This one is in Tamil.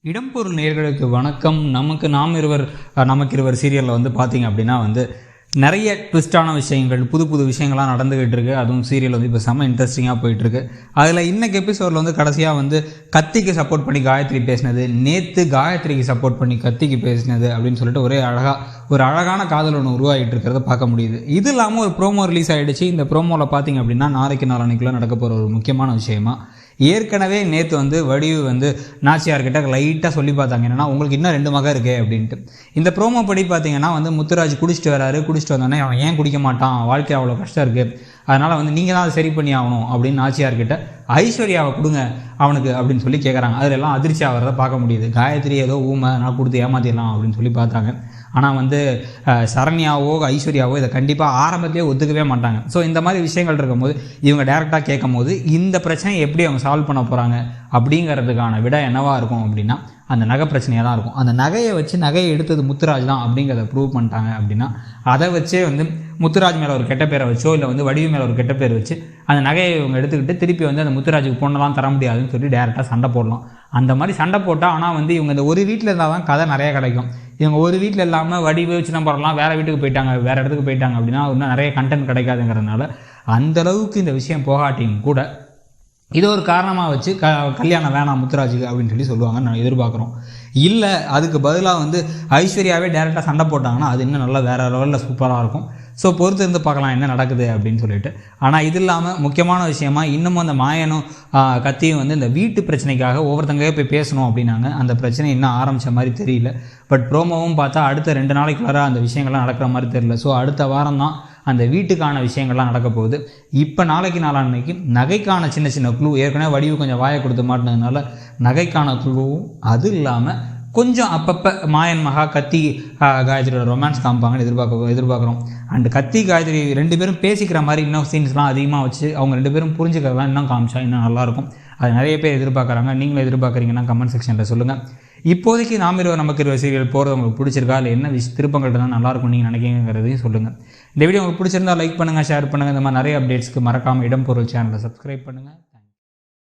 இடம்பொருள் நேயர்களுக்கு வணக்கம். நமக்கு இருவர் சீரியலில் வந்து பார்த்தீங்க அப்படின்னா நிறைய ட்விஸ்டான விஷயங்கள், புது புது விஷயங்கள்லாம் நடந்துகிட்டு இருக்குது. அதுவும் சீரியல் இப்போ செம்ம இன்ட்ரெஸ்டிங்காக போயிட்டுருக்கு. அதில் இன்றைக்கி எபிசோடில் கடைசியாக கத்திக்கு சப்போர்ட் பண்ணி காயத்ரி பேசினது, நேற்று காயத்ரிக்கு சப்போர்ட் பண்ணி கத்திக்கு பேசினது அப்படின்னு சொல்லிட்டு ஒரு அழகான காதல் ஒன்று உருவாகிட்டு இருக்கிறத பார்க்க முடியுது. இது இல்லாமல் ஒரு ப்ரோமோ ரிலீஸ் ஆகிடுச்சு. இந்த ப்ரோமோவில் பார்த்தீங்க அப்படின்னா நாளைக்குள்ளே நடக்க போகிற ஒரு முக்கியமான விஷயமா, ஏற்கனவே நேற்று வடிவு நாச்சியார்கிட்ட லைட்டாக சொல்லி பார்த்தாங்க, என்னென்னா உங்களுக்கு இன்னும் 2 மகன் இருக்கே அப்படின்ட்டு. இந்த ப்ரோமோ படி பார்த்தீங்கன்னா முத்துராஜ் குடிச்சிட்டு குடிச்சிட்டு வந்தோடனே அவன் ஏன் குடிக்க மாட்டான், வாழ்க்கை அவ்வளோ கஷ்டம் இருக்குது, அதனால் நீங்கள் தான் அதை சரி பண்ணி ஆகணும் அப்படின்னு நாச்சியார்கிட்ட ஐஸ்வர்யாவை கொடுங்க அவனுக்கு அப்படின்னு சொல்லி கேட்குறாங்க. அதில் எல்லாம் அதிர்ச்சி ஆகிறத பார்க்க முடியுது. காயத்ரி ஏதோ ஊமை நான் கொடுத்து ஏமாற்றிடலாம் அப்படின்னு சொல்லி பார்த்தாங்க. ஆனால் சரண்யாவோ ஐஸ்வர்யாவோ இதை கண்டிப்பாக ஆரம்பத்திலே ஒத்துக்கவே மாட்டாங்க. ஸோ இந்த மாதிரி விஷயங்கள் இருக்கும்போது இவங்க டேரெக்டாக கேட்கும் போது இந்த பிரச்சனையை எப்படி அவங்க சால்வ் பண்ண போகிறாங்க அப்படிங்கிறதுக்கான விட என்னவாக இருக்கும் அப்படின்னா அந்த நகை பிரச்சனையாக தான் இருக்கும். அந்த நகையை எடுத்தது முத்துராஜ் தான் அப்படிங்கிறத ப்ரூவ் பண்ணிட்டாங்க அப்படின்னா அதை வச்சே முத்துராஜ் மேலே ஒரு கெட்ட பேரை வச்சோ இல்லை வடிவு மேலே ஒரு கெட்ட பேர் வச்சு அந்த நகையை இவங்க எடுத்துக்கிட்டு திருப்பி அந்த முத்துராஜுக்கு பொண்ணெல்லாம் தர முடியாதுன்னு சொல்லி டேரெக்டாக சண்டை போடலாம். அந்த மாதிரி சண்டை போட்டால் ஆனால் இவங்க இந்த ஒரு வீட்டில் இருந்தால் தான் கதை நிறையா கிடைக்கும். இவங்க ஒரு வீட்டில் இல்லாமல் வடிவு சிதம்பரம்லாம் வேறு வீட்டுக்கு போயிட்டாங்க, வேறு இடத்துக்கு போயிட்டாங்க அப்படின்னா இன்னும் நிறைய கண்டென்ட் கிடைக்காதுங்கிறதுனால அந்தளவுக்கு இந்த விஷயம் போகாட்டியும் கூட இது ஒரு காரணமாக வச்சு கல்யாணம் வேணாம் முத்துராஜுக்கு அப்படின்னு சொல்லி சொல்லுவாங்க. நான் எதிர்பார்க்குறோம். இல்லை அதுக்கு பதிலாக ஐஸ்வர்யாவே டேரெக்டாக சண்டை போட்டாங்கன்னா அது இன்னும் நல்லா வேறு லெவலில் சூப்பராக இருக்கும். ஸோ பொறுத்து இருந்து பார்க்கலாம் என்ன நடக்குது அப்படின்னு சொல்லிட்டு. ஆனால் இது இல்லாமல் முக்கியமான விஷயமா இன்னமும் அந்த மாயனும் கத்தியும் இந்த வீட்டு பிரச்சனைக்காக ஒவ்வொருத்தங்கே போய் பேசணும் அப்படின்னாங்க. அந்த பிரச்சனை இன்னும் ஆரம்பித்த மாதிரி தெரியல. பட் ப்ரோமோவும் பார்த்தா அடுத்த 2 நாளைக்குள்ளார அந்த விஷயங்கள்லாம் நடக்கிற மாதிரி தெரியல. ஸோ அடுத்த வாரம் தான் அந்த வீட்டுக்கான விஷயங்கள்லாம் நடக்க போகுது. இப்போ நாளைக்கு நகைக்கான சின்ன சின்ன க்ளூ, ஏற்கனவே வடிவு கொஞ்சம் வாயை கொடுத்து மாட்டினதுனால நகைக்கான க்ளூவும், அது இல்லாமல் கொஞ்சம் அப்பப்போ மாயன் மகா கத்தி காயத்ரியோட ரொமான்ஸ் காமிப்பாங்கன்னு எதிர்பார்க்குறோம். அண்டு கத்தி காயத்ரி 2 பேரும் பேசிக்கிற மாதிரி இன்னும் சீன்ஸ்லாம் அதிகமாக வச்சு அவங்க 2 பேரும் புரிஞ்சுக்கிறதெல்லாம் இன்னும் காமிச்சா இன்னும் நல்லாயிருக்கும். அது நிறைய பேர் எதிர்பார்க்குறாங்க. நீங்களும் எதிர்பார்க்குறீங்கன்னா கமெண்ட் செக்ஷனில் சொல்லுங்கள். இப்போதைக்கு நமக்கு இருவர் சீரியல் போகிறது உங்களுக்கு பிடிச்சிருக்கா, இல்லை என்ன திருப்பங்கள் தான் நல்லாயிருக்கும் நீங்கள் நினைக்கிறீங்கிறதையும் சொல்லுங்கள். இந்த வீடியோ உங்களுக்கு பிடிச்சிருந்தால் லைக் பண்ணுங்கள், ஷேர் பண்ணுங்கள். இந்த மாதிரி நிறைய அப்டேட்ஸ்க்கு மறக்காமல் இடம்பொருள் சேனலை சப்ஸ்கிரைப் பண்ணுங்கள்.